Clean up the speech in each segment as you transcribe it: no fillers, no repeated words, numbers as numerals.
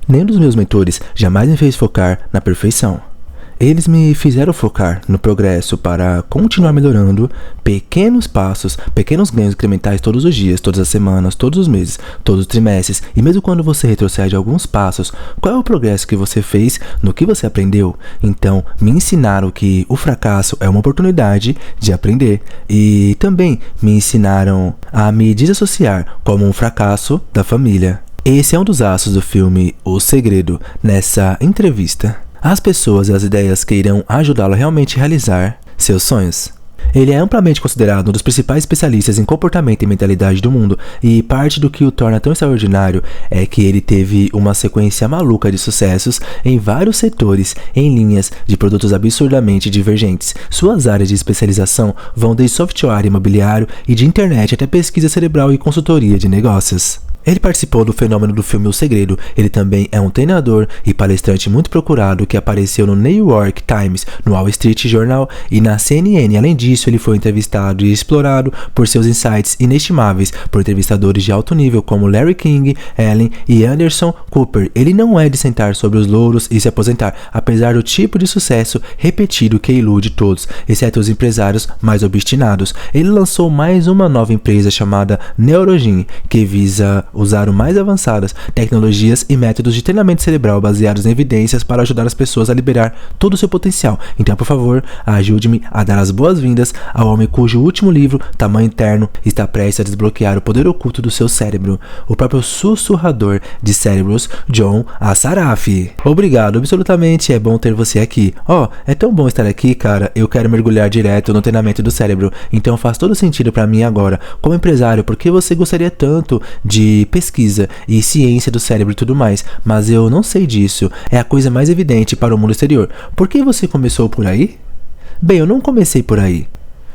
Nenhum dos meus mentores jamais me fez focar na perfeição. Eles me fizeram focar no progresso para continuar melhorando pequenos passos, pequenos ganhos incrementais todos os dias, todas as semanas, todos os meses, todos os trimestres. E mesmo quando você retrocede alguns passos, qual é o progresso que você fez no que você aprendeu? Então, me ensinaram que o fracasso é uma oportunidade de aprender. E também me ensinaram a me desassociar como um fracasso da família. Esse é um dos aços do filme O Segredo, nessa entrevista. As pessoas e as ideias que irão ajudá-lo a realmente realizar seus sonhos. Ele é amplamente considerado um dos principais especialistas em comportamento e mentalidade do mundo, e parte do que o torna tão extraordinário é que ele teve uma sequência maluca de sucessos em vários setores, em linhas de produtos absurdamente divergentes. Suas áreas de especialização vão desde software imobiliário e de internet até pesquisa cerebral e consultoria de negócios. Ele participou do fenômeno do filme O Segredo. Ele também é um treinador e palestrante muito procurado que apareceu no New York Times, no Wall Street Journal e na CNN. Além disso, ele foi entrevistado e explorado por seus insights inestimáveis por entrevistadores de alto nível como Larry King, Ellen e Anderson Cooper. Ele não é de sentar sobre os louros e se aposentar, apesar do tipo de sucesso repetido que ilude todos, exceto os empresários mais obstinados. Ele lançou mais uma nova empresa chamada Neurogene, que visa usar mais avançadas tecnologias e métodos de treinamento cerebral baseados em evidências para ajudar as pessoas a liberar todo o seu potencial. Então, por favor, ajude-me a dar as boas-vindas ao homem cujo último livro, Tamanho Interno, está prestes a desbloquear o poder oculto do seu cérebro, o próprio sussurrador de cérebros, John Assaraf. Obrigado, absolutamente é bom ter você aqui. É tão bom estar aqui, cara. Eu quero mergulhar direto no treinamento do cérebro, então faz todo sentido para mim agora, como empresário, porque você gostaria tanto de pesquisa e ciência do cérebro e tudo mais, mas eu não sei disso. É a coisa mais evidente para o mundo exterior. Por que você começou por aí? Bem, eu não comecei por aí.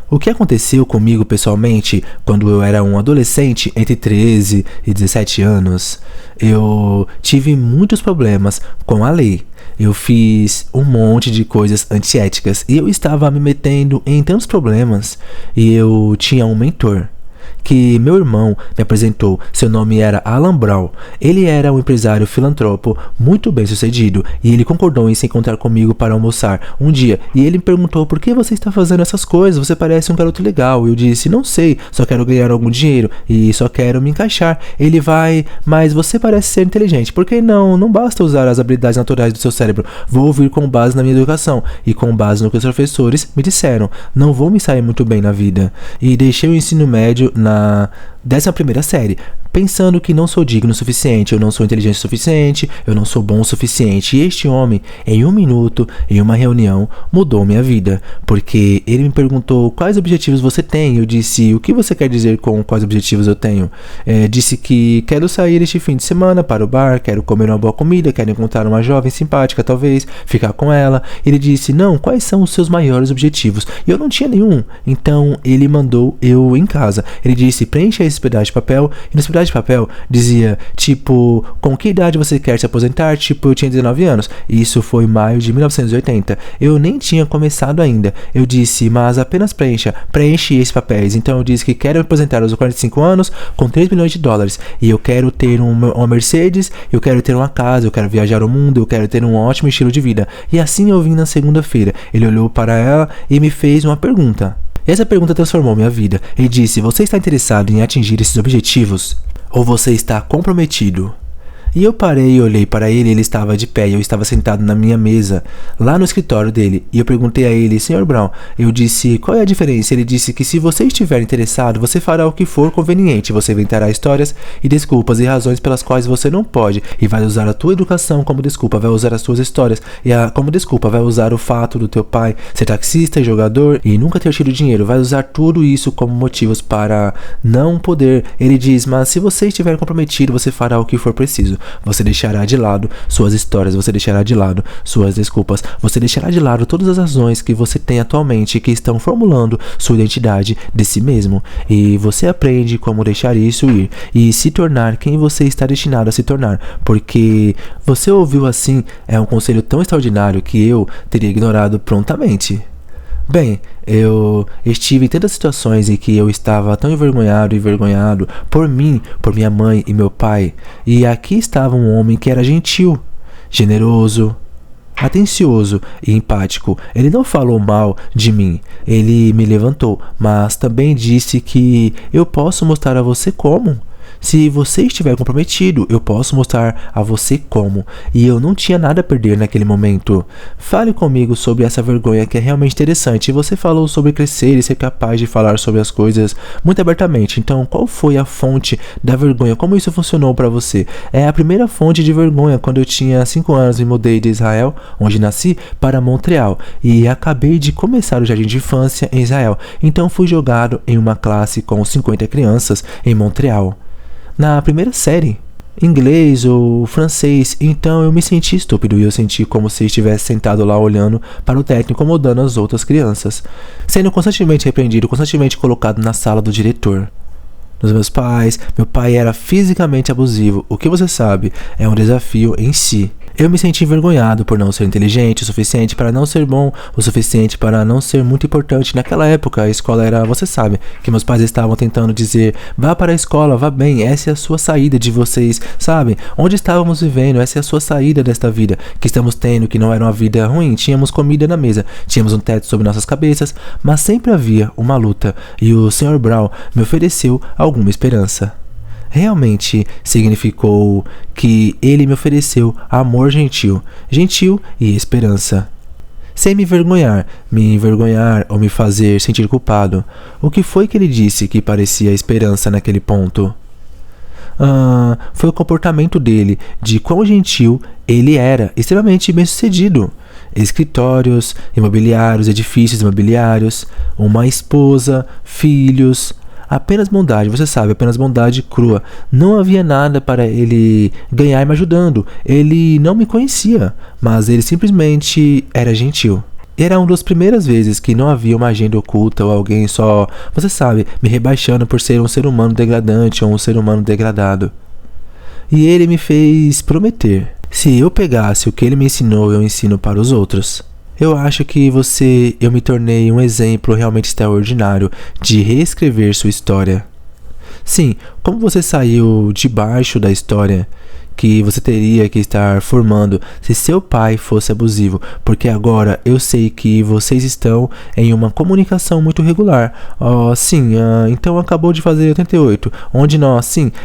O que aconteceu comigo pessoalmente quando eu era um adolescente entre 13 e 17 anos, eu tive muitos problemas com a lei. Eu fiz um monte de coisas antiéticas e eu estava me metendo em tantos problemas e eu tinha um mentor que meu irmão me apresentou. Seu nome era Alan Brown. Ele era um empresário filantropo muito bem sucedido e ele concordou em se encontrar comigo para almoçar um dia, e ele me perguntou: por que você está fazendo essas coisas? Você parece um garoto legal. Eu disse: não sei, só quero ganhar algum dinheiro e só quero me encaixar. Ele vai: mas você parece ser inteligente, por que não basta usar as habilidades naturais do seu cérebro? Vou ouvir com base na minha educação e com base no que os professores me disseram. Não vou me sair muito bem na vida. E deixei o ensino médio na 11ª série, pensando que não sou digno o suficiente, eu não sou inteligente o suficiente, eu não sou bom o suficiente. E este homem, em um minuto, em uma reunião, mudou minha vida, porque ele me perguntou: quais objetivos você tem? Eu disse: o que você quer dizer com quais objetivos eu tenho? Disse que quero sair este fim de semana para o bar, quero comer uma boa comida, quero encontrar uma jovem simpática, talvez, ficar com ela. Ele disse: não, quais são os seus maiores objetivos? E eu não tinha nenhum, então ele mandou eu em casa. Ele disse: preencha esse pedaço de papel, e nesse pedaço de papel dizia, tipo, com que idade você quer se aposentar? Tipo, eu tinha 19 anos. Isso foi em maio de 1980. Eu nem tinha começado ainda. Eu disse: mas apenas preenche esses papéis. Então eu disse que quero me aposentar aos 45 anos com 3 milhões de dólares. E eu quero ter uma Mercedes, eu quero ter uma casa, eu quero viajar o mundo, eu quero ter um ótimo estilo de vida. E assim eu vim na segunda-feira. Ele olhou para ela e me fez uma pergunta. Essa pergunta transformou minha vida. Ele disse: você está interessado em atingir esses objetivos? Ou você está comprometido? E eu parei e olhei para ele. Ele estava de pé e eu estava sentado na minha mesa, lá no escritório dele. E eu perguntei a ele: Sr. Brown, eu disse, qual é a diferença? Ele disse que se você estiver interessado, você fará o que for conveniente. Você inventará histórias e desculpas e razões pelas quais você não pode. E vai usar a tua educação como desculpa, vai usar as tuas histórias como desculpa, vai usar o fato do teu pai ser taxista e jogador e nunca ter tido dinheiro. Vai usar tudo isso como motivos para não poder. Ele diz: mas se você estiver comprometido, você fará o que for preciso. Você deixará de lado suas histórias, você deixará de lado suas desculpas, você deixará de lado todas as razões que você tem atualmente que estão formulando sua identidade de si mesmo. E você aprende como deixar isso ir e se tornar quem você está destinado a se tornar. Porque você ouviu assim, é um conselho tão extraordinário que eu teria ignorado prontamente. Bem, eu estive em tantas situações em que eu estava tão envergonhado por mim, por minha mãe e meu pai, e aqui estava um homem que era gentil, generoso, atencioso e empático. Ele não falou mal de mim, ele me levantou, mas também disse que eu posso mostrar a você como. Se você estiver comprometido, eu posso mostrar a você como. E eu não tinha nada a perder naquele momento. Fale comigo sobre essa vergonha que é realmente interessante. Você falou sobre crescer e ser capaz de falar sobre as coisas muito abertamente. Então, qual foi a fonte da vergonha? Como isso funcionou para você? É a primeira fonte de vergonha. Quando eu tinha 5 anos, me mudei de Israel, onde nasci, para Montreal. E acabei de começar o jardim de infância em Israel. Então, fui jogado em uma classe com 50 crianças em Montreal. Na primeira série, inglês ou francês, então eu me senti estúpido e eu senti como se estivesse sentado lá olhando para o técnico incomodando as outras crianças, sendo constantemente repreendido, constantemente colocado na sala do diretor. Dos meus pais, meu pai era fisicamente abusivo, o que você sabe é um desafio em si. Eu me senti envergonhado por não ser inteligente o suficiente para não ser bom o suficiente para não ser muito importante. Naquela época a escola era, você sabe, que meus pais estavam tentando dizer, vá para a escola, vá bem, essa é a sua saída de vocês, sabe? Onde estávamos vivendo, essa é a sua saída desta vida que estamos tendo, que não era uma vida ruim, tínhamos comida na mesa, tínhamos um teto sobre nossas cabeças, mas sempre havia uma luta e o Sr. Brown me ofereceu alguma esperança. Realmente significou que ele me ofereceu amor gentil e esperança. Sem me envergonhar ou me fazer sentir culpado. O que foi que ele disse que parecia esperança naquele ponto? Foi o comportamento dele, de quão gentil ele era, extremamente bem-sucedido. Escritórios, imobiliários, edifícios imobiliários, uma esposa, filhos. Apenas bondade, você sabe, apenas bondade crua. Não havia nada para ele ganhar me ajudando. Ele não me conhecia, mas ele simplesmente era gentil. Era uma das primeiras vezes que não havia uma agenda oculta ou alguém só, você sabe, me rebaixando por ser um ser humano degradante ou um ser humano degradado. E ele me fez prometer, se eu pegasse o que ele me ensinou, eu ensino para os outros. Eu acho que eu me tornei um exemplo realmente extraordinário de reescrever sua história. Sim, como você saiu debaixo da história que você teria que estar formando se seu pai fosse abusivo, porque agora eu sei que vocês estão em uma comunicação muito regular. Então acabou de fazer 88, onde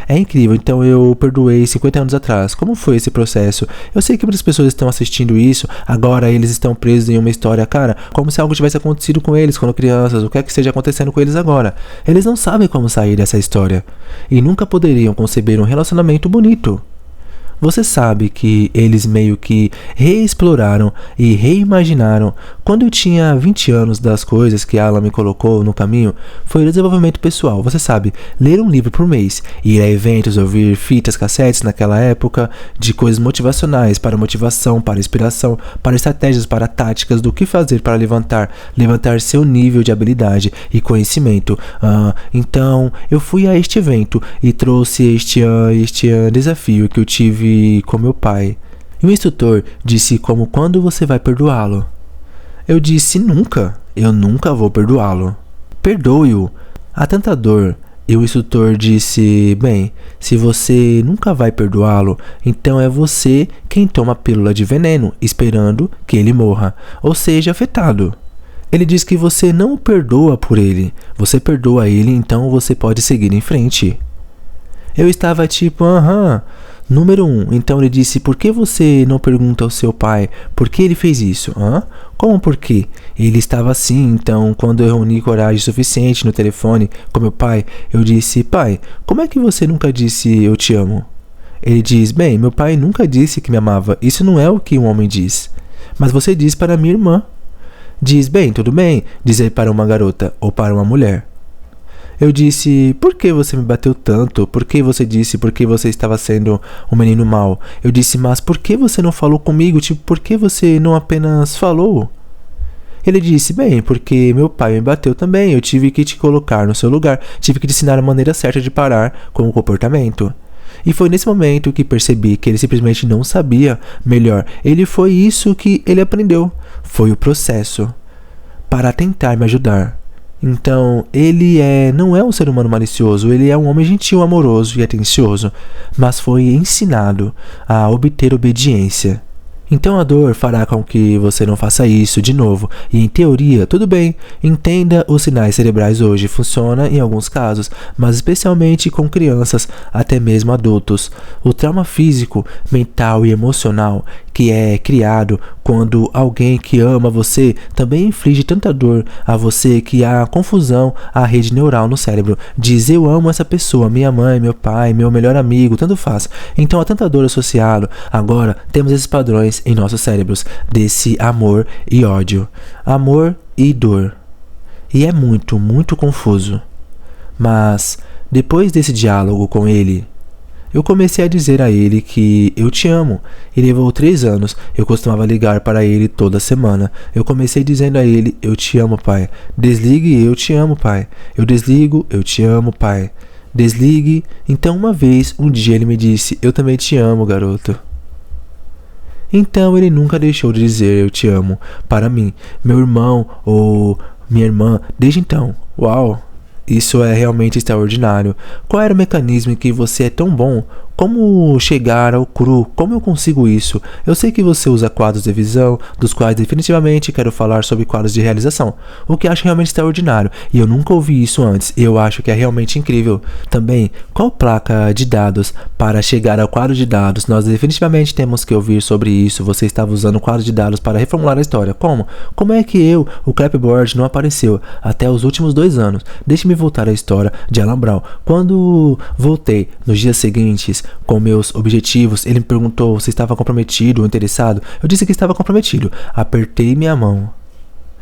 é incrível, então eu perdoei 50 anos atrás. Como foi esse processo? Eu sei que muitas pessoas estão assistindo isso, agora eles estão presos em uma história, cara, como se algo tivesse acontecido com eles quando crianças, o que é que esteja acontecendo com eles agora. Eles não sabem como sair dessa história e nunca poderiam conceber um relacionamento bonito. Você sabe que eles meio que reexploraram e reimaginaram. Quando eu tinha 20 anos, das coisas que Alan me colocou no caminho foi o desenvolvimento pessoal. Você sabe, ler um livro por mês, ir a eventos, ouvir fitas, cassetes naquela época de coisas motivacionais, para motivação, para inspiração, para estratégias, para táticas do que fazer para levantar seu nível de habilidade e conhecimento. Então eu fui a este evento e trouxe este desafio que eu tive com meu pai. E o instrutor disse como quando você vai perdoá-lo. Eu disse eu nunca vou perdoá-lo. Perdoe-o. Há tanta dor. E o instrutor disse, bem, se você nunca vai perdoá-lo, então é você quem toma a pílula de veneno, esperando que ele morra, ou seja afetado. Ele diz que você não o perdoa por ele, você perdoa ele, então você pode seguir em frente. Eu estava tipo, Número 1, então ele disse, por que você não pergunta ao seu pai por que ele fez isso? Como por quê? Ele estava assim, então quando eu reuni coragem suficiente no telefone com meu pai, eu disse, pai, como é que você nunca disse eu te amo? Ele diz, bem, meu pai nunca disse que me amava, isso não é o que um homem diz. Mas você diz para minha irmã. Diz, bem, tudo bem, dizer para uma garota ou para uma mulher. Eu disse, por que você me bateu tanto? Por que você disse porque você estava sendo um menino mau? Eu disse, mas por que você não falou comigo? Por que você não apenas falou? Ele disse, bem, porque meu pai me bateu também. Eu tive que te colocar no seu lugar. Tive que te ensinar a maneira certa de parar com o comportamento. E foi nesse momento que percebi que ele simplesmente não sabia melhor. Foi isso que ele aprendeu. Foi o processo. para tentar me ajudar. Então, ele não é um ser humano malicioso, ele é um homem gentil, amoroso e atencioso, mas foi ensinado a obter obediência. Então a dor fará com que você não faça isso de novo, e em teoria, tudo bem, entenda os sinais cerebrais hoje, funciona em alguns casos, mas especialmente com crianças, até mesmo adultos. O trauma físico, mental e emocional que é criado quando alguém que ama você também inflige tanta dor a você que há confusão à rede neural no cérebro. Diz: eu amo essa pessoa, minha mãe, meu pai, meu melhor amigo, tanto faz. Então há tanta dor associado. Agora temos esses padrões em nossos cérebros desse amor e ódio, amor e dor. E é muito, muito confuso. Mas depois desse diálogo com ele, eu comecei a dizer a ele que eu te amo. E levou 3 anos. Eu costumava ligar para ele toda semana. Eu comecei dizendo a ele: eu te amo, pai. Desligue, eu te amo, pai. Eu desligo, eu te amo, pai. Desligue. Então um dia ele me disse: eu também te amo, garoto. Então ele nunca deixou de dizer eu te amo para mim, meu irmão ou minha irmã, desde então. Uau! Isso é realmente extraordinário. Qual era o mecanismo em que você é tão bom? Como chegar ao cru? Como eu consigo isso? Eu sei que você usa quadros de visão, dos quais definitivamente quero falar sobre quadros de realização, o que acho realmente extraordinário, e eu nunca ouvi isso antes, e eu acho que é realmente incrível. Também, qual placa de dados para chegar ao quadro de dados? Nós definitivamente temos que ouvir sobre isso. Você estava usando o quadro de dados para reformular a história. Como? Como é que o clapboard não apareceu até os últimos 2 anos? Deixe-me voltar à história de Alan Brown. Quando voltei nos dias seguintes com meus objetivos, ele me perguntou se estava comprometido ou interessado. Eu disse que estava comprometido. Apertei minha mão.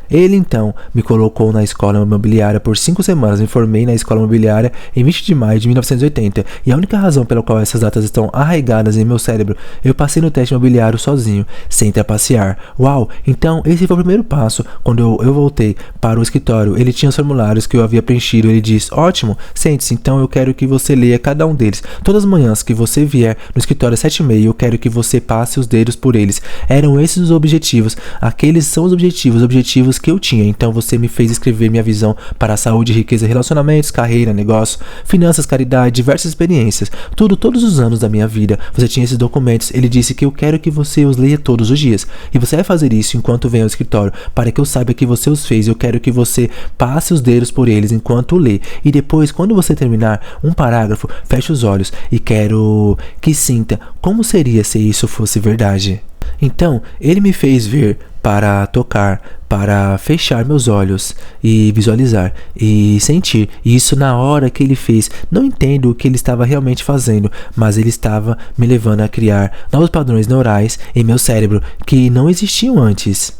Ele então me colocou na escola imobiliária por 5 semanas. Me formei na escola imobiliária em 20 de maio de 1980. E a única razão pela qual essas datas estão arraigadas em meu cérebro: eu passei no teste imobiliário sozinho, sem trapacear. Uau! Então esse foi o primeiro passo. Quando eu voltei para o escritório, ele tinha os formulários que eu havia preenchido. Ele disse: ótimo, sente-se, então eu quero que você leia cada um deles. Todas as manhãs que você vier no escritório às 7h30, eu quero que você passe os dedos por eles. Eram esses os objetivos. Aqueles são os objetivos que eu tinha. Então você me fez escrever minha visão para a saúde, riqueza, relacionamentos, carreira, negócio, finanças, caridade, diversas experiências, todos os anos da minha vida. Você tinha esses documentos. Ele disse que eu quero que você os leia todos os dias, e você vai fazer isso enquanto vem ao escritório, para que eu saiba que você os fez. Eu quero que você passe os dedos por eles enquanto lê, e depois, quando você terminar um parágrafo, feche os olhos e quero que sinta como seria se isso fosse verdade. Então ele me fez ver, para tocar, para fechar meus olhos e visualizar e sentir. E isso na hora que ele fez. Não entendo o que ele estava realmente fazendo, mas ele estava me levando a criar novos padrões neurais em meu cérebro que não existiam antes.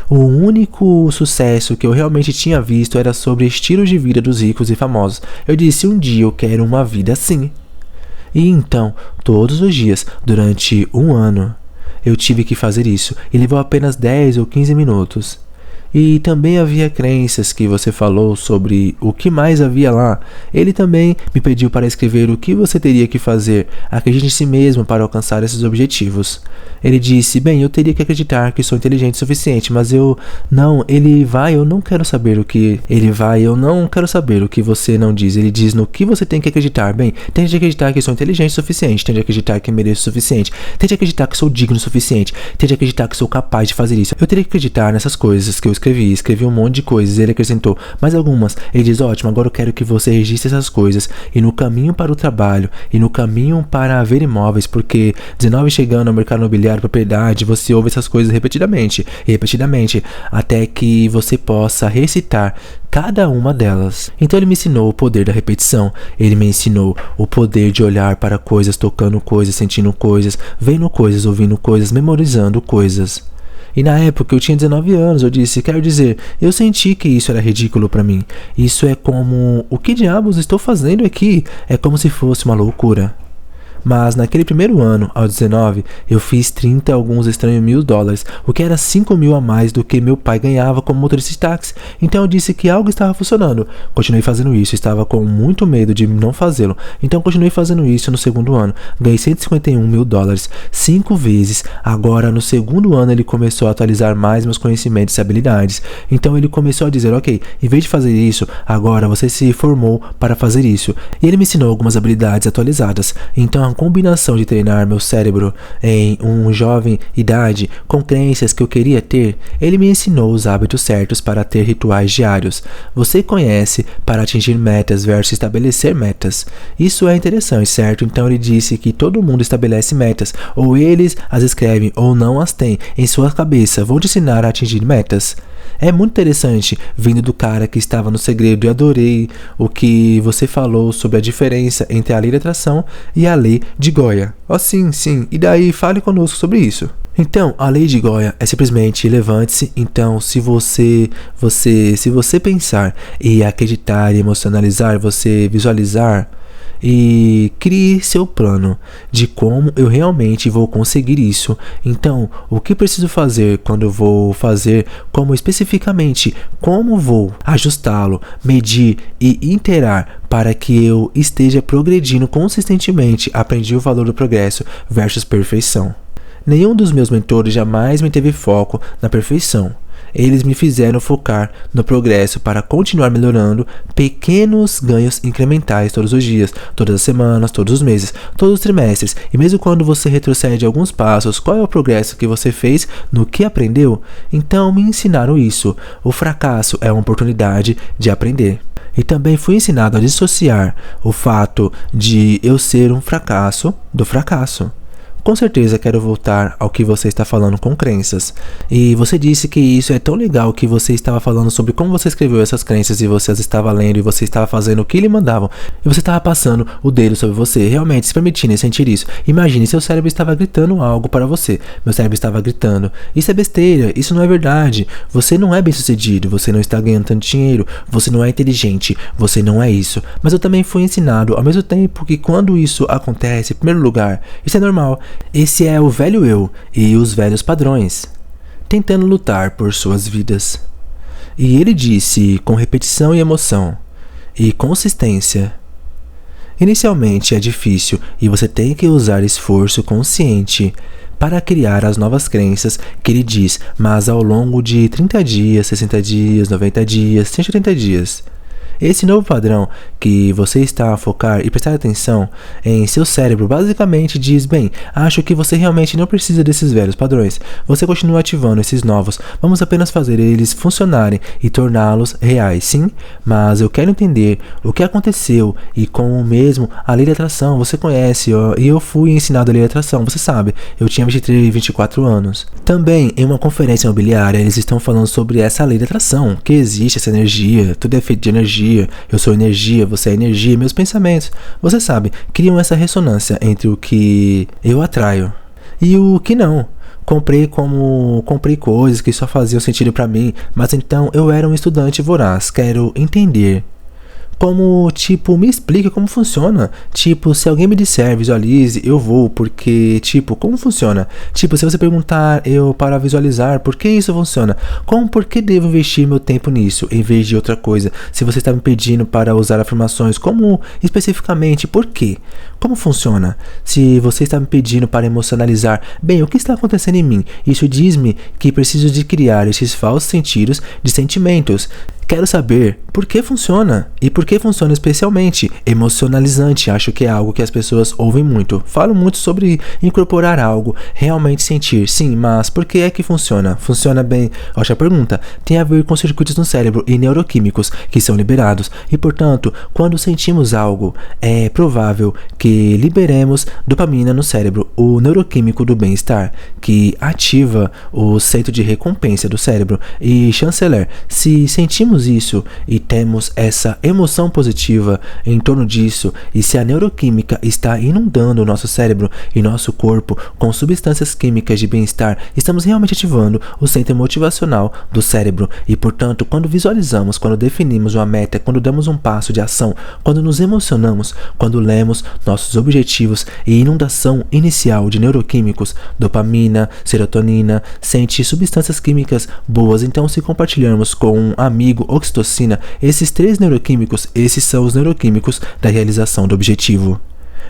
O único sucesso que eu realmente tinha visto era sobre estilos de vida dos ricos e famosos. Eu disse: um dia eu quero uma vida assim. E então, todos os dias, durante 1 ano, eu tive que fazer isso, e levou apenas 10 ou 15 minutos. E também havia crenças que você falou sobre o que mais havia lá. Ele também me pediu para escrever o que você teria que fazer. Acredite em si mesmo para alcançar esses objetivos. Ele disse: bem, eu teria que acreditar que sou inteligente o suficiente, mas eu não quero saber o que eu não quero saber o que você não diz. Ele diz no que você tem que acreditar. Bem, tente acreditar que sou inteligente o suficiente, tente acreditar que mereço o suficiente, tente acreditar que sou digno o suficiente, tente acreditar que sou capaz de fazer isso. Eu teria que acreditar nessas coisas que eu escrevi um monte de coisas. Ele acrescentou mais algumas. Ele diz: ótimo, agora eu quero que você registre essas coisas, e no caminho para o trabalho, e no caminho para ver imóveis, porque 19 chegando ao mercado imobiliário, propriedade, você ouve essas coisas repetidamente, até que você possa recitar cada uma delas. Então ele me ensinou o poder da repetição. Ele me ensinou o poder de olhar para coisas, tocando coisas, sentindo coisas, vendo coisas, ouvindo coisas, memorizando coisas. E na época eu tinha 19 anos, eu disse: quero dizer, eu senti que isso era ridículo para mim. Isso é como: o que diabos estou fazendo aqui? É como se fosse uma loucura. mas naquele primeiro ano, aos 19, eu fiz 30 alguns estranhos $1.000, o que era 5 mil a mais do que meu pai ganhava como motorista de táxi. Então eu disse que algo estava funcionando. Continuei fazendo isso, estava com muito medo de não fazê-lo. Então continuei fazendo isso no segundo ano. Ganhei $151.000, 5 vezes. Agora no segundo ano ele começou a atualizar mais meus conhecimentos e habilidades. Então ele começou a dizer, ok, em vez de fazer isso, agora você se formou para fazer isso. E ele me ensinou algumas habilidades atualizadas. Então a combinação de treinar meu cérebro em uma jovem idade com crenças que eu queria ter, ele me ensinou os hábitos certos para ter rituais diários. Você conhece para atingir metas versus estabelecer metas. Isso é interessante, certo? Então ele disse que todo mundo estabelece metas, ou eles as escrevem ou não as têm em sua cabeça. Vou te ensinar a atingir metas. É muito interessante vindo do cara que estava no segredo e adorei o que você falou sobre a diferença entre a lei da atração e a lei de Goya. Oh, sim, e daí fale conosco sobre isso. Então, a lei de Goya é simplesmente levante-se. Então, se você pensar e acreditar e emocionalizar, você visualizar e crie seu plano de como eu realmente vou conseguir isso. Então, o que preciso fazer quando eu vou fazer, como especificamente, como vou ajustá-lo, medir e iterar para que eu esteja progredindo consistentemente. Aprendi o valor do progresso versus perfeição. Nenhum dos meus mentores jamais me teve foco na perfeição. Eles me fizeram focar no progresso para continuar melhorando pequenos ganhos incrementais todos os dias, todas as semanas, todos os meses, todos os trimestres. E mesmo quando você retrocede alguns passos, qual é o progresso que você fez no que aprendeu? Então me ensinaram isso. O fracasso é uma oportunidade de aprender. E também fui ensinado a dissociar o fato de eu ser um fracasso do fracasso. Com certeza quero voltar ao que você está falando com crenças. E você disse que isso é tão legal que você estava falando sobre como você escreveu essas crenças e você as estava lendo e você estava fazendo o que lhe mandavam. E você estava passando o dedo sobre você, realmente se permitindo sentir isso. Imagine, seu cérebro estava gritando algo para você. Meu cérebro estava gritando, isso é besteira, isso não é verdade. Você não é bem sucedido, você não está ganhando tanto dinheiro, você não é inteligente, você não é isso. Mas eu também fui ensinado ao mesmo tempo que quando isso acontece, em primeiro lugar, isso é normal. Esse é o velho eu e os velhos padrões, tentando lutar por suas vidas. E ele disse com repetição e emoção, e consistência. Inicialmente é difícil e você tem que usar esforço consciente para criar as novas crenças que ele diz, mas ao longo de 30 dias, 60 dias, 90 dias, 180 dias. Esse novo padrão que você está a focar e prestar atenção em seu cérebro basicamente diz, bem, acho que você realmente não precisa desses velhos padrões. Você continua ativando esses novos. Vamos apenas fazer eles funcionarem e torná-los reais, sim? Mas eu quero entender o que aconteceu e com o mesmo a lei da atração. Você conhece, e eu fui ensinado a lei da atração, você sabe. Eu tinha 23, 24 anos. Também, em uma conferência imobiliária, eles estão falando sobre essa lei da atração, que existe essa energia, tudo é feito de energia. Eu sou energia, você é energia, meus pensamentos, você sabe, criam essa ressonância entre o que eu atraio e o que não. Comprei coisas que só faziam sentido pra mim, mas então eu era um estudante voraz, quero entender. Como, tipo, me explica como funciona. Tipo, se alguém me disser, visualize, eu vou, porque, tipo, como funciona? Tipo, se você perguntar, eu para visualizar, por que isso funciona? Por que devo investir meu tempo nisso, em vez de outra coisa? Se você está me pedindo para usar afirmações, como, especificamente, por quê? Como funciona? Se você está me pedindo para emocionalizar, bem, o que está acontecendo em mim? Isso diz-me que preciso de criar esses falsos sentidos de sentimentos. Quero saber por que funciona e por que funciona especialmente emocionalizante. Acho que é algo que as pessoas ouvem muito. Falo muito sobre incorporar algo, realmente sentir. Sim, mas por que é que funciona? Funciona bem? Outra pergunta. Tem a ver com circuitos no cérebro e neuroquímicos que são liberados. E, portanto, quando sentimos algo, é provável que liberemos dopamina no cérebro, o neuroquímico do bem-estar, que ativa o centro de recompensa do cérebro. E chanceler, se sentimos temos isso e temos essa emoção positiva em torno disso, e se a neuroquímica está inundando o nosso cérebro e nosso corpo com substâncias químicas de bem-estar, estamos realmente ativando o centro motivacional do cérebro. E portanto, quando visualizamos, quando definimos uma meta, quando damos um passo de ação, quando nos emocionamos, quando lemos nossos objetivos e inundação inicial de neuroquímicos, dopamina, serotonina, sente substâncias químicas boas. Então, se compartilharmos com um amigo oxitocina, esses 3 neuroquímicos, esses são os neuroquímicos da realização do objetivo.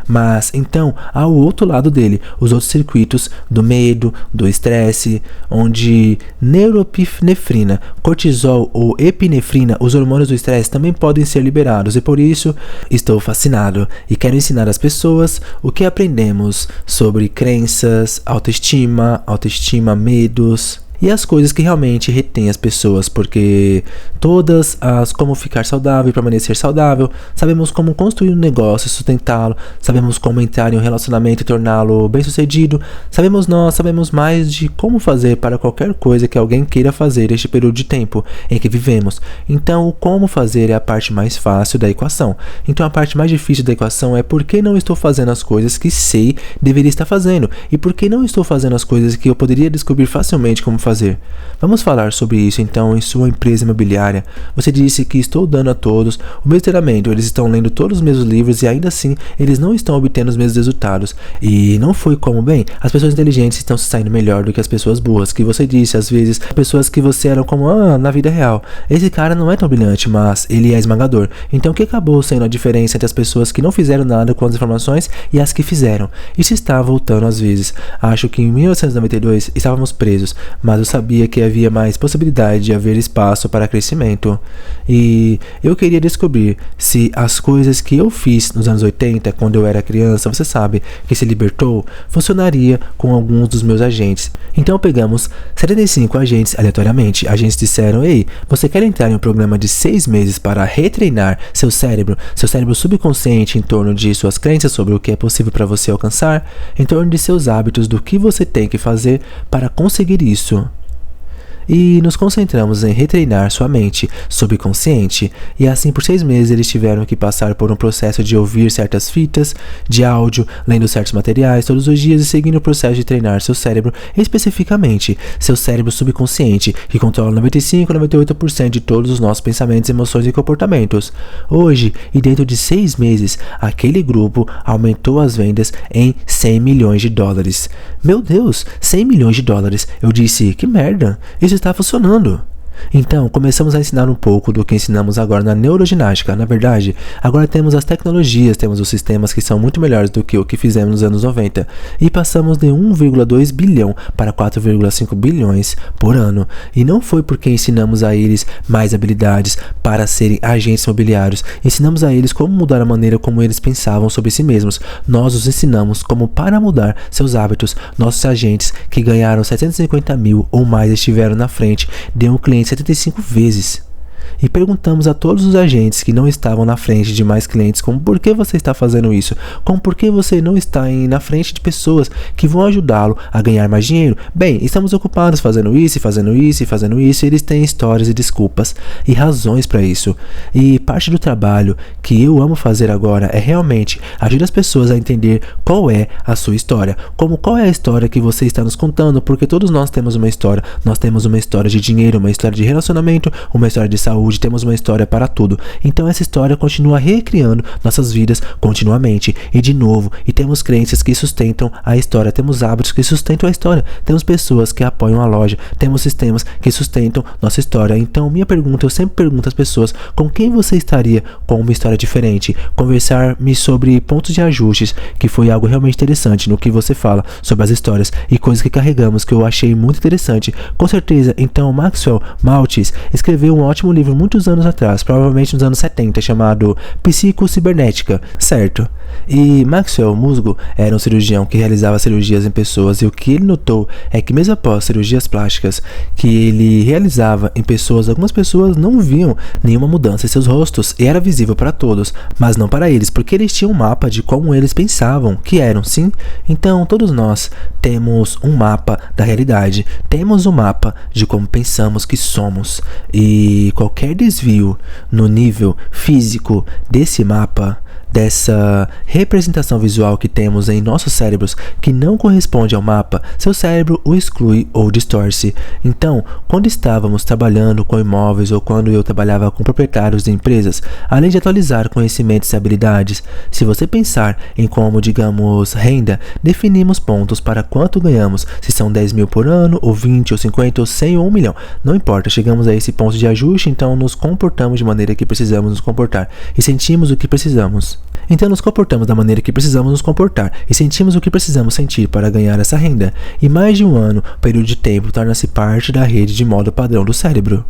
Mas então há o outro lado dele, os outros circuitos do medo, do estresse, onde neuropinefrina, cortisol ou epinefrina, os hormônios do estresse, também podem ser liberados. E por isso estou fascinado e quero ensinar às pessoas o que aprendemos sobre crenças, autoestima, medos e as coisas que realmente retêm as pessoas, porque todas as como ficar saudável e permanecer saudável, sabemos como construir um negócio e sustentá-lo, sabemos como entrar em um relacionamento e torná-lo bem sucedido, sabemos mais de como fazer para qualquer coisa que alguém queira fazer neste período de tempo em que vivemos. Então o como fazer é a parte mais fácil da equação. Então a parte mais difícil da equação é por que não estou fazendo as coisas que sei deveria estar fazendo, e por que não estou fazendo as coisas que eu poderia descobrir facilmente como fazer. Vamos falar sobre isso então em sua empresa imobiliária. Você disse que estou dando a todos o mesmo treinamento, eles estão lendo todos os mesmos livros e ainda assim eles não estão obtendo os mesmos resultados. E não foi como, bem, as pessoas inteligentes estão se saindo melhor do que as pessoas boas, que você disse às vezes, pessoas que você era como, na vida real, esse cara não é tão brilhante, mas ele é esmagador. Então o que acabou sendo a diferença entre as pessoas que não fizeram nada com as informações e as que fizeram? Isso está voltando às vezes. Acho que em 1992 estávamos presos, mas eu sabia que havia mais possibilidade de haver espaço para crescimento. E eu queria descobrir se as coisas que eu fiz nos anos 80, quando eu era criança, você sabe, que se libertou, funcionaria com alguns dos meus agentes. Então pegamos 75 agentes aleatoriamente. Agentes disseram, ei, você quer entrar em um programa de 6 meses para retreinar seu cérebro subconsciente em torno de suas crenças sobre o que é possível para você alcançar, em torno de seus hábitos, do que você tem que fazer para conseguir isso. E nos concentramos em retreinar sua mente subconsciente, e assim por 6 meses eles tiveram que passar por um processo de ouvir certas fitas de áudio, lendo certos materiais todos os dias e seguindo o processo de treinar seu cérebro, especificamente seu cérebro subconsciente, que controla 95-98% de todos os nossos pensamentos, emoções e comportamentos. Hoje, e dentro de 6 meses, aquele grupo aumentou as vendas em $100 milhões. Meu Deus, $100 milhões. Eu disse, que merda, isso está funcionando. Então, começamos a ensinar um pouco do que ensinamos agora na neuroginástica. Na verdade, agora temos as tecnologias, temos os sistemas que são muito melhores do que o que fizemos nos anos 90. E passamos de 1,2 bilhão para 4,5 bilhões por ano. E não foi porque ensinamos a eles mais habilidades para serem agentes imobiliários. Ensinamos a eles como mudar a maneira como eles pensavam sobre si mesmos. Nós os ensinamos como para mudar seus hábitos. Nossos agentes que ganharam 750 mil ou mais estiveram na frente de um cliente 75 vezes. E perguntamos a todos os agentes que não estavam na frente de mais clientes como por que você está fazendo isso, como por que você não está na frente de pessoas que vão ajudá-lo a ganhar mais dinheiro. Bem, estamos ocupados fazendo isso, e eles têm histórias e desculpas e razões para isso. E parte do trabalho que eu amo fazer agora é realmente ajudar as pessoas a entender qual é a sua história, qual é a história que você está nos contando, porque todos nós temos uma história. Nós temos uma história de dinheiro, uma história de relacionamento, uma história de saúde, temos uma história para tudo. Então essa história continua recriando nossas vidas continuamente e de novo, e temos crenças que sustentam a história, temos hábitos que sustentam a história, temos pessoas que apoiam a loja, temos sistemas que sustentam nossa história. Então minha pergunta, eu sempre pergunto às pessoas, com quem você estaria com uma história diferente? Conversar-me sobre pontos de ajustes, que foi algo realmente interessante no que você fala sobre as histórias e coisas que carregamos, que eu achei muito interessante. Com certeza, então Maxwell Maltz escreveu um ótimo livro muitos anos atrás, provavelmente nos anos 70, chamado Psicocibernética, certo? E Maxwell Musgo era um cirurgião que realizava cirurgias em pessoas, e o que ele notou é que mesmo após cirurgias plásticas que ele realizava em pessoas, algumas pessoas não viam nenhuma mudança em seus rostos, e era visível para todos, mas não para eles, porque eles tinham um mapa de como eles pensavam que eram, sim? Então todos nós temos um mapa da realidade, temos um mapa de como pensamos que somos, e qualquer qualquer desvio no nível físico desse mapa, dessa representação visual que temos em nossos cérebros que não corresponde ao mapa, seu cérebro o exclui ou distorce. Então, quando estávamos trabalhando com imóveis ou quando eu trabalhava com proprietários de empresas, além de atualizar conhecimentos e habilidades, se você pensar em como, digamos, renda, definimos pontos para quanto ganhamos, se são 10 mil por ano, ou 20, ou 50, ou 100, ou 1 milhão. Não importa, chegamos a esse ponto de ajuste, então nos comportamos de maneira que precisamos nos comportar e sentimos o que precisamos. Então nos comportamos da maneira que precisamos nos comportar e sentimos o que precisamos sentir para ganhar essa renda. E mais de um ano, período de tempo, torna-se parte da rede de modo padrão do cérebro.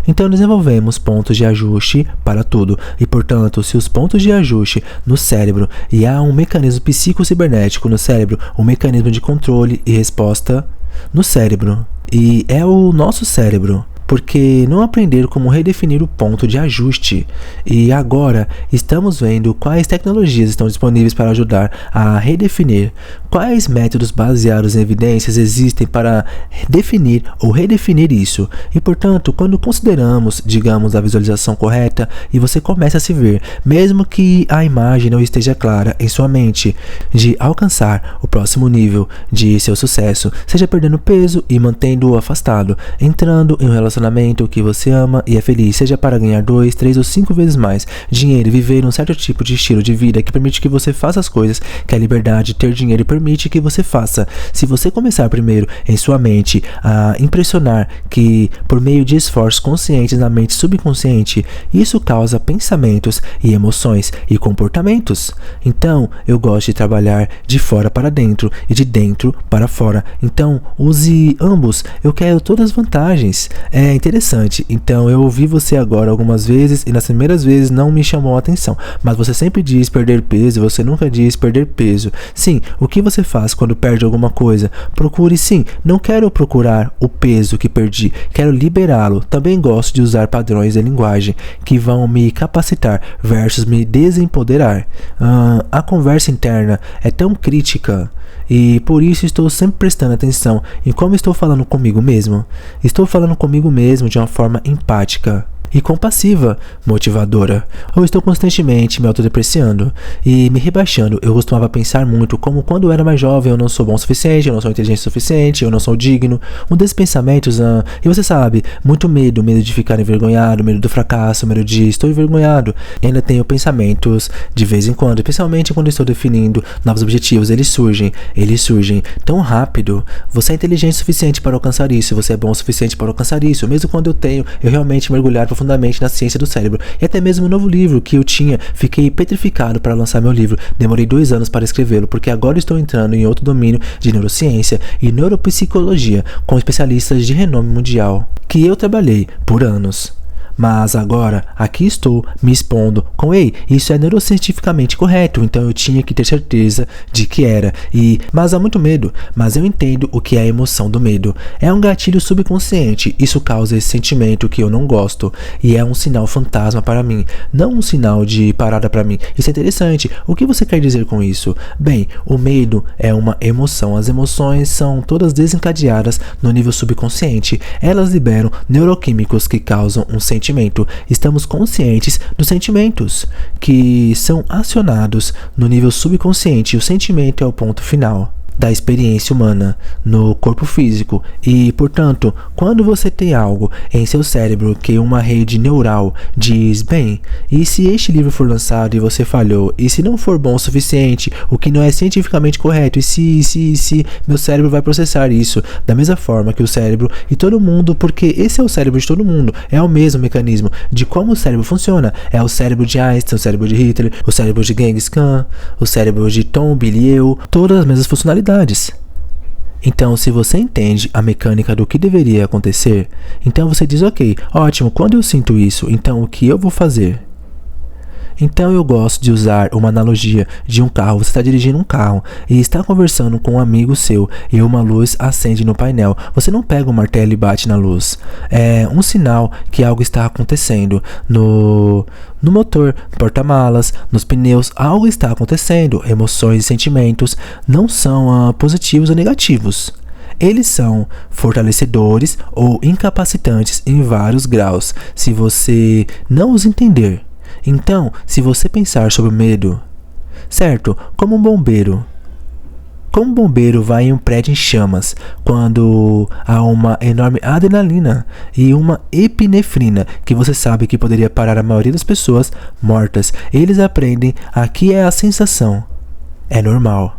Então desenvolvemos pontos de ajuste para tudo e, portanto, se os pontos de ajuste no cérebro e há um mecanismo psicocibernético no cérebro, um mecanismo de controle e resposta no cérebro. E é o nosso cérebro. Porque não aprender como redefinir o ponto de ajuste. E agora estamos vendo quais tecnologias estão disponíveis para ajudar a redefinir, quais métodos baseados em evidências existem para definir ou redefinir isso. E portanto, quando consideramos, digamos, a visualização correta e você começa a se ver, mesmo que a imagem não esteja clara em sua mente, de alcançar o próximo nível de seu sucesso, seja perdendo peso e mantendo-o afastado, entrando em um relacionamento que você ama e é feliz, seja para ganhar 2, 3 ou 5 vezes mais dinheiro e viver um certo tipo de estilo de vida que permite que você faça as coisas que a liberdade de ter dinheiro permite que você faça. Se você começar primeiro em sua mente a impressionar que por meio de esforços conscientes na mente subconsciente, isso causa pensamentos e emoções e comportamentos. Então, eu gosto de trabalhar de fora para dentro e de dentro para fora. Então, use ambos. Eu quero todas as vantagens. É interessante. Então eu ouvi você agora algumas vezes e nas primeiras vezes não me chamou a atenção, mas você sempre diz perder peso e você nunca diz perder peso. Sim, o que você faz quando perde alguma coisa? Procure sim, não quero procurar o peso que perdi, quero liberá-lo. Também gosto de usar padrões de linguagem que vão me capacitar versus me desempoderar. A conversa interna é tão crítica. E por isso estou sempre prestando atenção em como estou falando comigo mesmo. Estou falando comigo mesmo de uma forma empática e compassiva, motivadora, ou estou constantemente me autodepreciando e me rebaixando. Eu costumava pensar muito como quando eu era mais jovem eu não sou bom o suficiente, eu não sou inteligente o suficiente, eu não sou digno. Um desses pensamentos, e você sabe, muito medo de ficar envergonhado, medo do fracasso, medo de estou envergonhado. E ainda tenho pensamentos de vez em quando, especialmente quando estou definindo novos objetivos, eles surgem tão rápido. Você é inteligente o suficiente para alcançar isso, você é bom o suficiente para alcançar isso. Mesmo quando eu realmente mergulhar profundamente na ciência do cérebro. E até mesmo o novo livro que eu tinha, fiquei petrificado para lançar meu livro. Demorei 2 anos para escrevê-lo, porque agora estou entrando em outro domínio de neurociência e neuropsicologia com especialistas de renome mundial, que eu trabalhei por anos. Mas agora, aqui estou me expondo com isso é neurocientificamente correto, então eu tinha que ter certeza de que era. Mas há muito medo, mas eu entendo o que é a emoção do medo. É um gatilho subconsciente, isso causa esse sentimento que eu não gosto, e é um sinal fantasma para mim, não um sinal de parada para mim. Isso é interessante. O que você quer dizer com isso? Bem, o medo é uma emoção. As emoções são todas desencadeadas no nível subconsciente. Elas liberam neuroquímicos que causam um sentimento. Estamos conscientes dos sentimentos que são acionados no nível subconsciente. E o sentimento é o ponto final da experiência humana no corpo físico e, portanto, quando você tem algo em seu cérebro que uma rede neural diz, bem, e se este livro for lançado e você falhou, e se não for bom o suficiente, o que não é cientificamente correto, e se meu cérebro vai processar isso da mesma forma que o cérebro e todo mundo, porque esse é o cérebro de todo mundo, é o mesmo mecanismo de como o cérebro funciona, é o cérebro de Einstein, o cérebro de Hitler, o cérebro de Genghis Khan, o cérebro de Tom, Billy e eu, todas as mesmas funcionalidades. Então, se você entende a mecânica do que deveria acontecer, então você diz, ok, ótimo, quando eu sinto isso, então o que eu vou fazer? Então eu gosto de usar uma analogia de um carro. Você está dirigindo um carro e está conversando com um amigo seu e uma luz acende no painel. Você não pega o martelo e bate na luz. É um sinal que algo está acontecendo no motor, no porta-malas, nos pneus. Algo está acontecendo. Emoções e sentimentos não são positivos ou negativos. Eles são fortalecedores ou incapacitantes em vários graus, se você não os entender. Então, se você pensar sobre o medo, certo? Como um bombeiro vai em um prédio em chamas quando há uma enorme adrenalina e uma epinefrina que você sabe que poderia parar a maioria das pessoas mortas. Eles aprendem aqui é a sensação. É normal.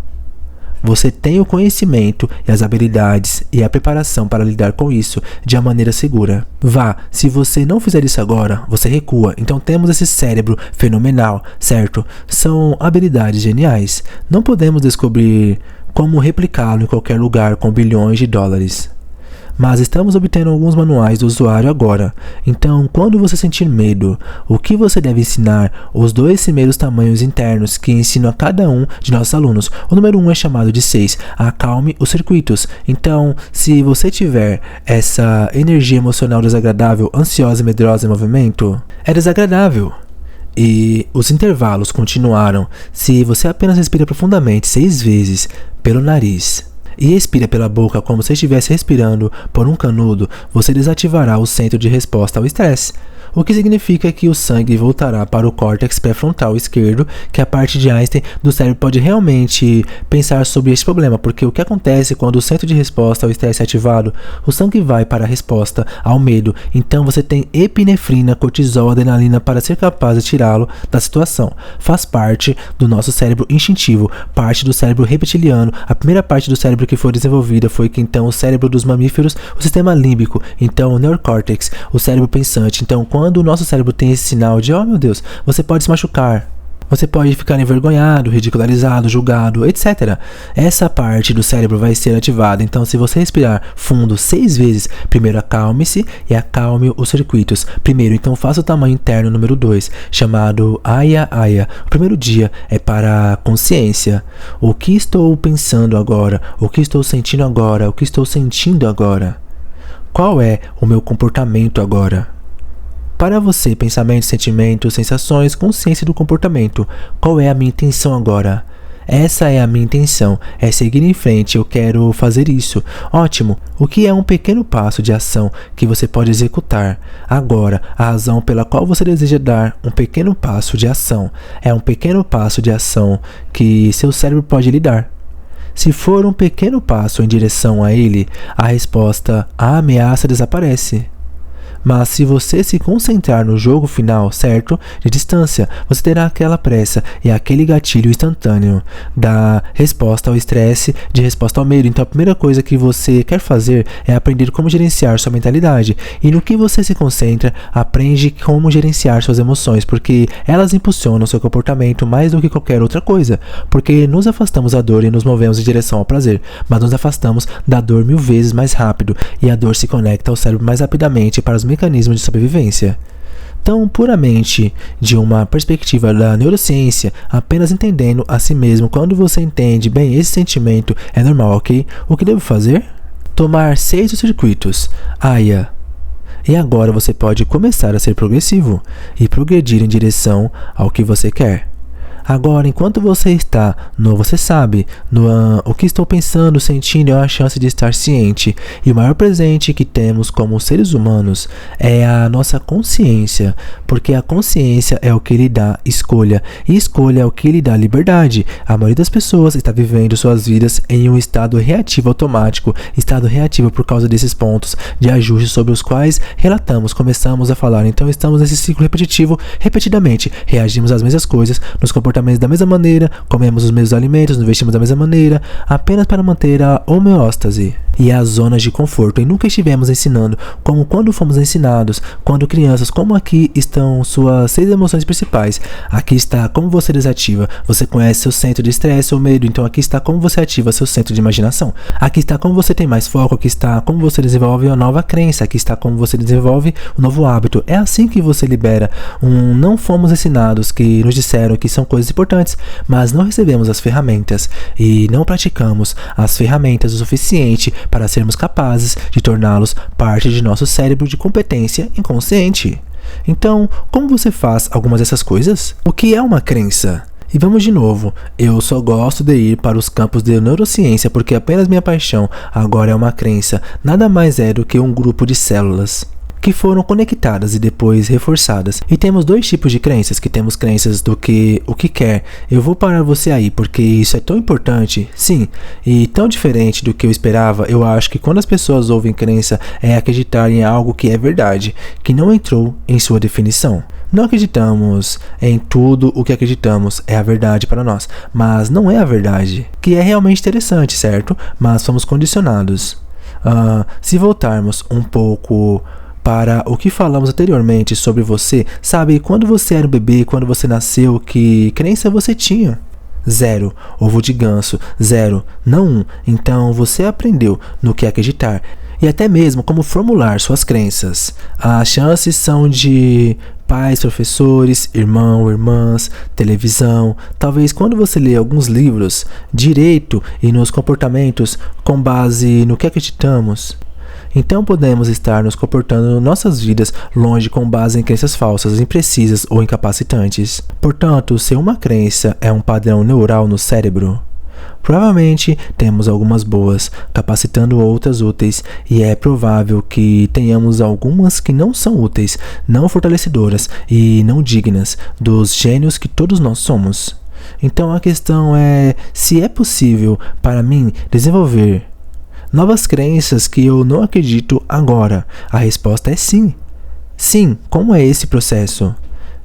Você tem o conhecimento e as habilidades e a preparação para lidar com isso de uma maneira segura. Vá, se você não fizer isso agora, você recua. Então temos esse cérebro fenomenal, certo? São habilidades geniais. Não podemos descobrir como replicá-lo em qualquer lugar com bilhões de dólares. Mas estamos obtendo alguns manuais do usuário agora. Então, quando você sentir medo, o que você deve ensinar? Os 2 primeiros tamanhos internos que ensino a cada um de nossos alunos. O número 1 é chamado de 6. Acalme os circuitos. Então, se você tiver essa energia emocional desagradável, ansiosa e medrosa em movimento, é desagradável. E os intervalos continuaram. Se você apenas respira profundamente 6 vezes pelo nariz e expira pela boca como se estivesse respirando por um canudo, você desativará o centro de resposta ao estresse. O que significa que o sangue voltará para o córtex pré-frontal esquerdo, que é a parte de Einstein do cérebro pode realmente pensar sobre este problema, porque o que acontece quando o centro de resposta ao estresse é ativado, o sangue vai para a resposta ao medo, então você tem epinefrina, cortisol, adrenalina para ser capaz de tirá-lo da situação. Faz parte do nosso cérebro instintivo, parte do cérebro reptiliano. A primeira parte do cérebro que foi desenvolvida foi que então o cérebro dos mamíferos, o sistema límbico, então o neocórtex, o cérebro pensante. Então quando o nosso cérebro tem esse sinal de, oh meu Deus, você pode se machucar, você pode ficar envergonhado, ridicularizado, julgado, etc. Essa parte do cérebro vai ser ativada. Então, se você respirar fundo 6 vezes, primeiro acalme-se e acalme os circuitos. Primeiro, então, faça o tamanho interno número 2, chamado Aya Aya. O primeiro dia é para a consciência. O que estou pensando agora? O que estou sentindo agora? O que estou sentindo agora? Qual é o meu comportamento agora? Para você, pensamentos, sentimentos, sensações, consciência do comportamento. Qual é a minha intenção agora? Essa é a minha intenção, é seguir em frente, eu quero fazer isso. Ótimo! O que é um pequeno passo de ação que você pode executar? Agora, a razão pela qual você deseja dar um pequeno passo de ação é um pequeno passo de ação que seu cérebro pode lhe dar. Se for um pequeno passo em direção a ele, a resposta à ameaça desaparece. Mas se você se concentrar no jogo final, certo? De distância, você terá aquela pressa e aquele gatilho instantâneo da resposta ao estresse, de resposta ao medo. Então a primeira coisa que você quer fazer é aprender como gerenciar sua mentalidade. E no que você se concentra, aprende como gerenciar suas emoções, porque elas impulsionam seu comportamento mais do que qualquer outra coisa. Porque nos afastamos da dor e nos movemos em direção ao prazer, mas nos afastamos da dor 1000 vezes mais rápido, e a dor se conecta ao cérebro mais rapidamente para os mecanismos de sobrevivência. Então, puramente de uma perspectiva da neurociência, apenas entendendo a si mesmo, quando você entende bem esse sentimento, é normal, ok? O que devo fazer? Tomar 6 dos circuitos Aya. E agora você pode começar a ser progressivo e progredir em direção ao que você quer. Agora, enquanto você está no você sabe, no o que estou pensando, sentindo, é a chance de estar ciente. E o maior presente que temos como seres humanos é a nossa consciência, porque a consciência é o que lhe dá escolha, e escolha é o que lhe dá liberdade. A maioria das pessoas está vivendo suas vidas em um estado reativo automático, estado reativo por causa desses pontos de ajuste sobre os quais começamos a falar. Então estamos nesse ciclo repetitivo, repetidamente, reagimos às mesmas coisas, nos comportamentos da mesma maneira, comemos os mesmos alimentos, nos vestimos da mesma maneira, apenas para manter a homeóstase e as zonas de conforto. E nunca estivemos ensinando como quando fomos ensinados, quando crianças, como aqui estão suas 6 emoções principais. Aqui está como você desativa. Você conhece seu centro de estresse ou medo, então aqui está como você ativa seu centro de imaginação. Aqui está como você tem mais foco, aqui está como você desenvolve uma nova crença, aqui está como você desenvolve um novo hábito. É assim que você libera não fomos ensinados, que nos disseram que são coisas importantes, mas não recebemos as ferramentas e não praticamos as ferramentas o suficiente para sermos capazes de torná-los parte de nosso cérebro de competência inconsciente. Então, como você faz algumas dessas coisas? O que é uma crença? E vamos de novo, eu só gosto de ir para os campos de neurociência porque apenas minha paixão agora é uma crença, nada mais é do que um grupo de células que foram conectadas e depois reforçadas. E temos dois tipos de crenças, que temos crenças do que o que quer. Eu vou parar você aí, porque isso é tão importante, sim, e tão diferente do que eu esperava. Eu acho que quando as pessoas ouvem crença, é acreditar em algo que é verdade, que não entrou em sua definição. Não acreditamos em tudo o que acreditamos é a verdade para nós, mas não é a verdade, que é realmente interessante, certo? Mas somos condicionados. Se voltarmos um pouco para o que falamos anteriormente sobre você, sabe, quando você era um bebê, quando você nasceu, que crença você tinha? 0, ovo de ganso, 0, não 1. Então você aprendeu no que acreditar e até mesmo como formular suas crenças. As chances são de pais, professores, irmão, irmãs, televisão. Talvez quando você lê alguns livros, direito e nos comportamentos com base no que acreditamos. Então podemos estar nos comportando nossas vidas longe com base em crenças falsas, imprecisas ou incapacitantes. Portanto, se uma crença é um padrão neural no cérebro, provavelmente temos algumas boas, capacitando outras úteis, e é provável que tenhamos algumas que não são úteis, não fortalecedoras e não dignas dos gênios que todos nós somos. Então a questão é se é possível para mim desenvolver novas crenças que eu não acredito agora. A resposta é sim. Sim, como é esse processo?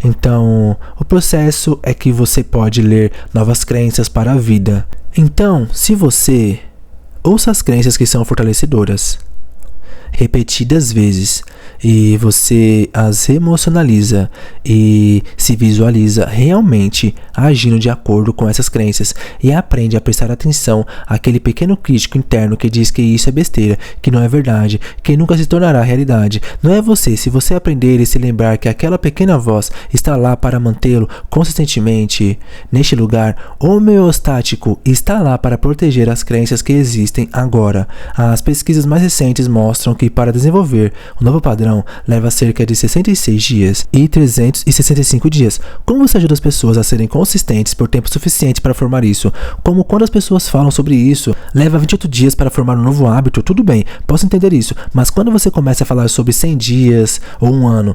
Então, o processo é que você pode ler novas crenças para a vida. Então, se você ouça as crenças que são fortalecedoras, repetidas vezes, e você as emocionaliza e se visualiza realmente agindo de acordo com essas crenças e aprende a prestar atenção àquele pequeno crítico interno que diz que isso é besteira, que não é verdade, que nunca se tornará realidade. Não é você. Se você aprender e se lembrar que aquela pequena voz está lá para mantê-lo consistentemente neste lugar homeostático, está lá para proteger as crenças que existem agora. As pesquisas mais recentes mostram que para desenvolver um novo padrão leva cerca de 66 dias e 365 dias. Como você ajuda as pessoas a serem consistentes por tempo suficiente para formar isso? Como quando as pessoas falam sobre isso, leva 28 dias para formar um novo hábito, tudo bem, posso entender isso, mas quando você começa a falar sobre 100 dias ou um ano,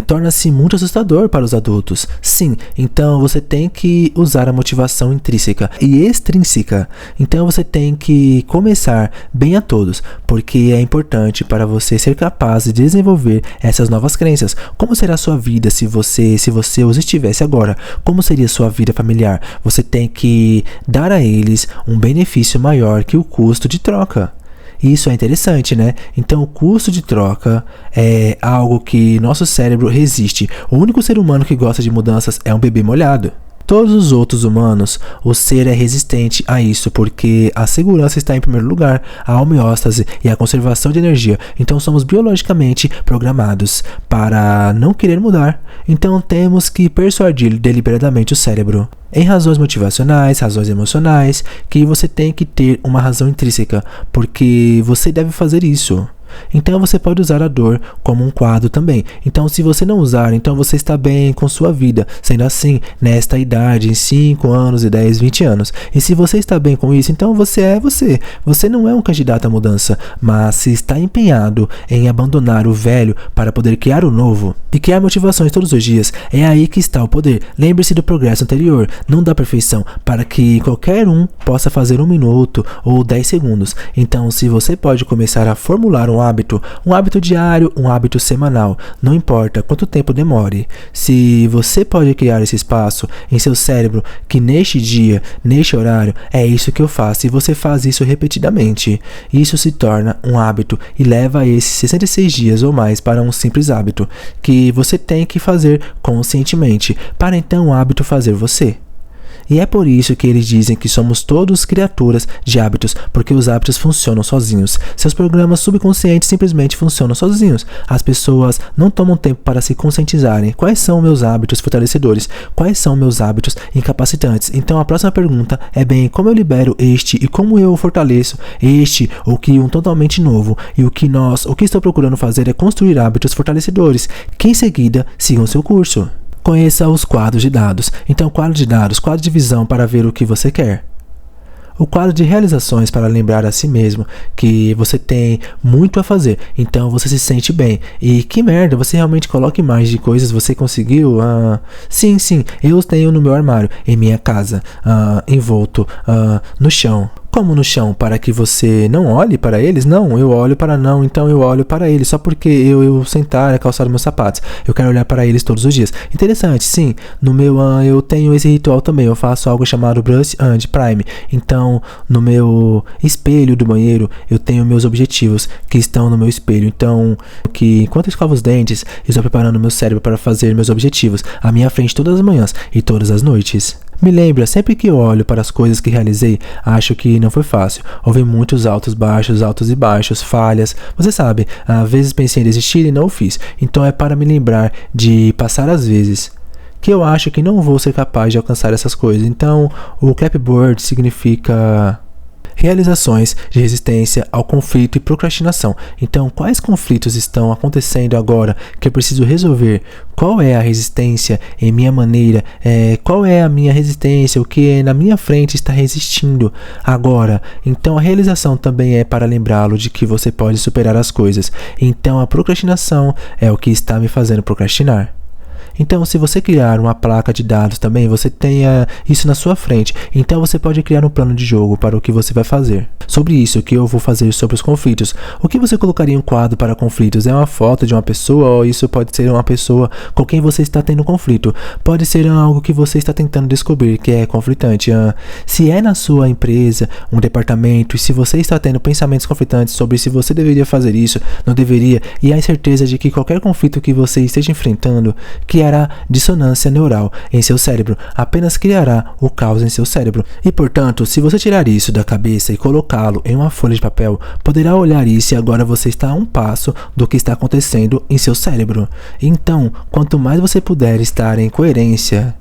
torna-se muito assustador para os adultos. Sim, então você tem que usar a motivação intrínseca e extrínseca. Então você tem que começar bem a todos, porque é importante para você ser capaz de desenvolver essas novas crenças. Como será a sua vida se você os estivesse agora? Como seria a sua vida familiar? Você tem que dar a eles um benefício maior que o custo de troca. Isso é interessante, né? Então o custo de troca é algo que nosso cérebro resiste. O único ser humano que gosta de mudanças é um bebê molhado. Todos os outros humanos, o ser é resistente a isso, porque a segurança está em primeiro lugar, a homeostase e a conservação de energia. Então somos biologicamente programados para não querer mudar. Então temos que persuadir deliberadamente o cérebro, em razões motivacionais, razões emocionais, que você tem que ter uma razão intrínseca, porque você deve fazer isso. Então você pode usar a dor como um quadro também. Então se você não usar, então você está bem com sua vida. Sendo assim, nesta idade, em 5 anos, e 10, 20 anos. E se você está bem com isso, então você é você. Você não é um candidato à mudança, mas se está empenhado em abandonar o velho para poder criar o novo e criar motivações todos os dias, é aí que está o poder. Lembre-se do progresso anterior, não da perfeição, para que qualquer um possa fazer 1 minuto ou 10 segundos. Então se você pode começar a formular um hábito diário, um hábito semanal, não importa quanto tempo demore. Se você pode criar esse espaço em seu cérebro que neste dia, neste horário, é isso que eu faço, e você faz isso repetidamente, isso se torna um hábito e leva esses 66 dias ou mais para um simples hábito que você tem que fazer conscientemente, para então o hábito fazer você. E é por isso que eles dizem que somos todos criaturas de hábitos, porque os hábitos funcionam sozinhos. Seus programas subconscientes simplesmente funcionam sozinhos. As pessoas não tomam tempo para se conscientizarem. Quais são meus hábitos fortalecedores? Quais são meus hábitos incapacitantes? Então a próxima pergunta é bem, como eu libero este e como eu fortaleço este ou crio um totalmente novo? E o que estou procurando fazer é construir hábitos fortalecedores, que em seguida sigam seu curso. Conheça os quadros de dados. Então, quadro de dados, quadro de visão para ver o que você quer. O quadro de realizações para lembrar a si mesmo que você tem muito a fazer, então você se sente bem. E que merda, você realmente coloca imagens de coisas você conseguiu? Sim, eu tenho no meu armário, em minha casa, envolto no chão. Como no chão? Para que você não olhe para eles? Não, eu olho para não, então eu olho para eles. Só porque eu sentar e calçar meus sapatos. Eu quero olhar para eles todos os dias. Interessante, sim. No meu, eu tenho esse ritual também. Eu faço algo chamado Brush and Prime. Então, no meu espelho do banheiro, eu tenho meus objetivos que estão no meu espelho. Então, enquanto eu escovo os dentes, eu estou preparando meu cérebro para fazer meus objetivos à minha frente todas as manhãs e todas as noites. Me lembra, sempre que eu olho para as coisas que realizei, acho que não foi fácil. Houve muitos altos e baixos, falhas. Você sabe, às vezes pensei em desistir e não o fiz. Então é para me lembrar de passar as vezes que eu acho que não vou ser capaz de alcançar essas coisas. Então, o clapboard significa realizações de resistência ao conflito e procrastinação. Então, quais conflitos estão acontecendo agora que eu preciso resolver? Qual é a resistência em minha maneira? Qual é a minha resistência? O que na minha frente está resistindo agora? Então, a realização também é para lembrá-lo de que você pode superar as coisas. Então, a procrastinação é o que está me fazendo procrastinar. Então, se você criar uma placa de dados também, você tenha isso na sua frente. Então, você pode criar um plano de jogo para o que você vai fazer. Sobre isso, o que eu vou fazer sobre os conflitos. O que você colocaria em um quadro para conflitos? É uma foto de uma pessoa ou isso pode ser uma pessoa com quem você está tendo conflito? Pode ser algo que você está tentando descobrir que é conflitante. Se é na sua empresa, um departamento, e se você está tendo pensamentos conflitantes sobre se você deveria fazer isso, não deveria, e a incerteza de que qualquer conflito que você esteja enfrentando, criará dissonância neural em seu cérebro, apenas criará o caos em seu cérebro. E portanto, se você tirar isso da cabeça e colocá-lo em uma folha de papel, poderá olhar isso e agora você está a um passo do que está acontecendo em seu cérebro. Então, quanto mais você puder estar em coerência,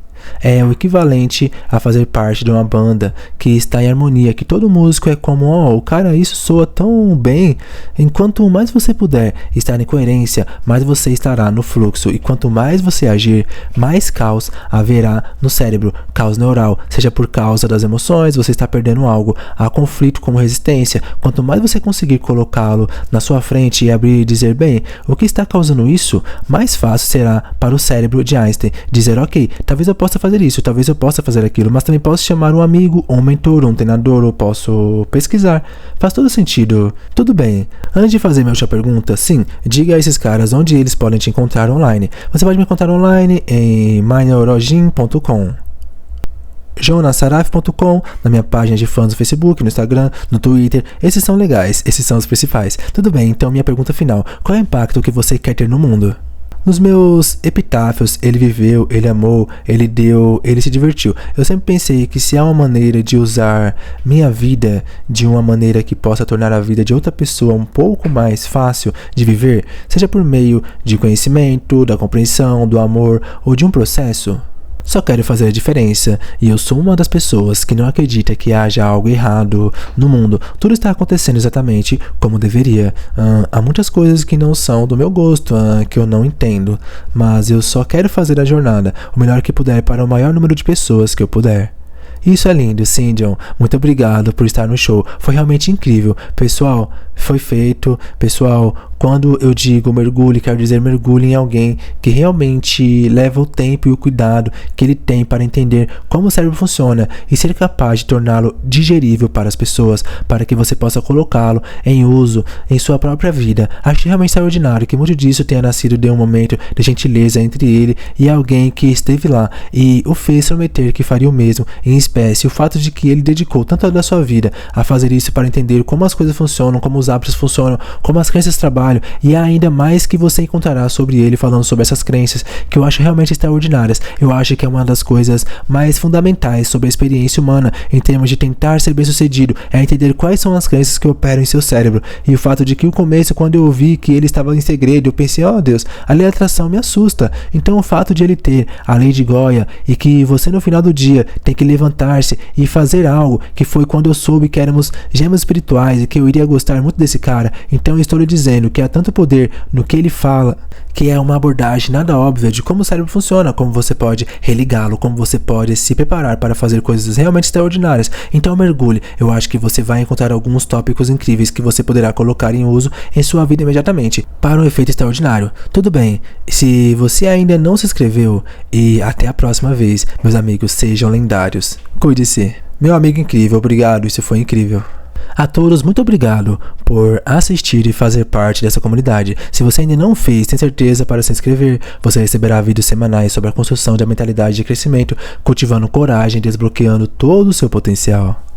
é o equivalente a fazer parte de uma banda que está em harmonia, que todo músico é como, o cara, isso soa tão bem. Enquanto mais você puder estar em coerência, mais você estará no fluxo, e quanto mais você agir, mais caos haverá no cérebro, caos neural, seja por causa das emoções, você está perdendo algo, há conflito como resistência. Quanto mais você conseguir colocá-lo na sua frente e abrir e dizer, bem, o que está causando isso, mais fácil será para o cérebro de Einstein dizer, ok, talvez eu possa fazer isso, talvez eu possa fazer aquilo, mas também posso chamar um amigo, um mentor, um treinador, ou posso pesquisar. Faz todo sentido. Tudo bem. Antes de fazer minha última pergunta, sim, diga a esses caras onde eles podem te encontrar online. Você pode me encontrar online em myneurogym.com, jonasaraf.com, na minha página de fãs no Facebook, no Instagram, no Twitter. Esses são legais, esses são os principais. Tudo bem, então minha pergunta final. Qual é o impacto que você quer ter no mundo? Nos meus epitáfios, ele viveu, ele amou, ele deu, ele se divertiu. Eu sempre pensei que se há uma maneira de usar minha vida de uma maneira que possa tornar a vida de outra pessoa um pouco mais fácil de viver, seja por meio de conhecimento, da compreensão, do amor ou de um processo, só quero fazer a diferença, e eu sou uma das pessoas que não acredita que haja algo errado no mundo. Tudo está acontecendo exatamente como deveria. Há muitas coisas que não são do meu gosto, que eu não entendo, mas eu só quero fazer a jornada o melhor que puder para o maior número de pessoas que eu puder. Isso é lindo, sim, John. Muito obrigado por estar no show. Foi realmente incrível. Pessoal, foi feito. Pessoal, quando eu digo mergulhe, quero dizer mergulhe em alguém que realmente leva o tempo e o cuidado que ele tem para entender como o cérebro funciona e ser capaz de torná-lo digerível para as pessoas, para que você possa colocá-lo em uso em sua própria vida. Acho realmente extraordinário que muito disso tenha nascido de um momento de gentileza entre ele e alguém que esteve lá e o fez prometer que faria o mesmo em espécie. O fato de que ele dedicou tanto da sua vida a fazer isso para entender como as coisas funcionam, como os hábitos funcionam, como as crenças trabalham, e há ainda mais que você encontrará sobre ele falando sobre essas crenças que eu acho realmente extraordinárias. Eu acho que é uma das coisas mais fundamentais sobre a experiência humana em termos de tentar ser bem sucedido, é entender quais são as crenças que operam em seu cérebro. E o fato de que no começo, quando eu ouvi que ele estava em segredo, eu pensei, Deus, a lei da atração me assusta. Então o fato de ele ter a lei de Goya e que você no final do dia tem que levantar-se e fazer algo, que foi quando eu soube que éramos gêmeos espirituais e que eu iria gostar muito desse cara. Então eu estou lhe dizendo que porque há tanto poder no que ele fala, que é uma abordagem nada óbvia de como o cérebro funciona, como você pode religá-lo, como você pode se preparar para fazer coisas realmente extraordinárias. Então mergulhe, eu acho que você vai encontrar alguns tópicos incríveis que você poderá colocar em uso em sua vida imediatamente, para um efeito extraordinário. Tudo bem, se você ainda não se inscreveu, e até a próxima vez, meus amigos, sejam lendários. Cuide-se. Meu amigo incrível, obrigado, isso foi incrível. A todos, muito obrigado por assistir e fazer parte dessa comunidade. Se você ainda não fez, tem certeza para se inscrever. Você receberá vídeos semanais sobre a construção da mentalidade de crescimento, cultivando coragem e desbloqueando todo o seu potencial.